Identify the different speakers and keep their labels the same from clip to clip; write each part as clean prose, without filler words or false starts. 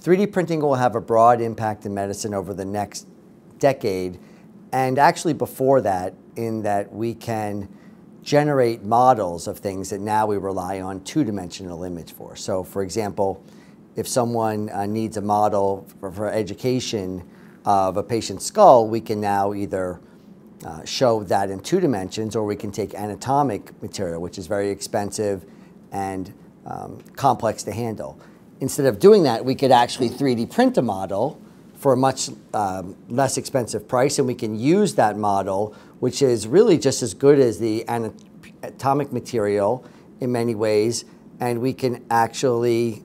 Speaker 1: 3D printing will have a broad impact in medicine over the next decade, and actually before that, in that we can generate models of things that now we rely on two-dimensional image for. So for example, if someone needs a model for education of a patient's skull, we can now either show that in 2 dimensions, or we can take anatomic material, which is very expensive and complex to handle. Instead of doing that, we could actually 3D print a model for a much less expensive price, and we can use that model, which is really just as good as the anatomic material in many ways, and we can actually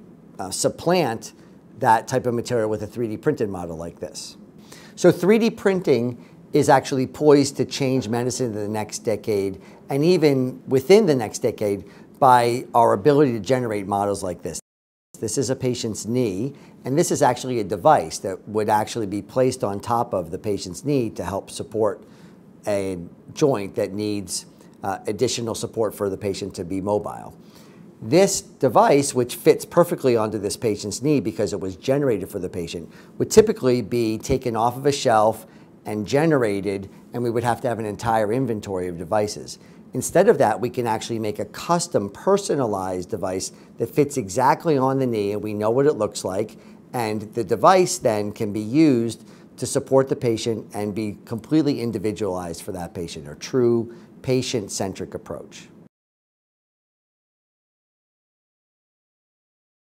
Speaker 1: supplant that type of material with a 3D printed model like this. So 3D printing is actually poised to change medicine in the next decade, and even within the next decade, by our ability to generate models like this. This is a patient's knee, and this is actually a device that would actually be placed on top of the patient's knee to help support a joint that needs additional support for the patient to be mobile. This device, which fits perfectly onto this patient's knee because it was generated for the patient, would typically be taken off of a shelf and generated, and we would have to have an entire inventory of devices. Instead of that, we can actually make a custom personalized device that fits exactly on the knee, and we know what it looks like, and the device then can be used to support the patient and be completely individualized for that patient, or true patient-centric approach.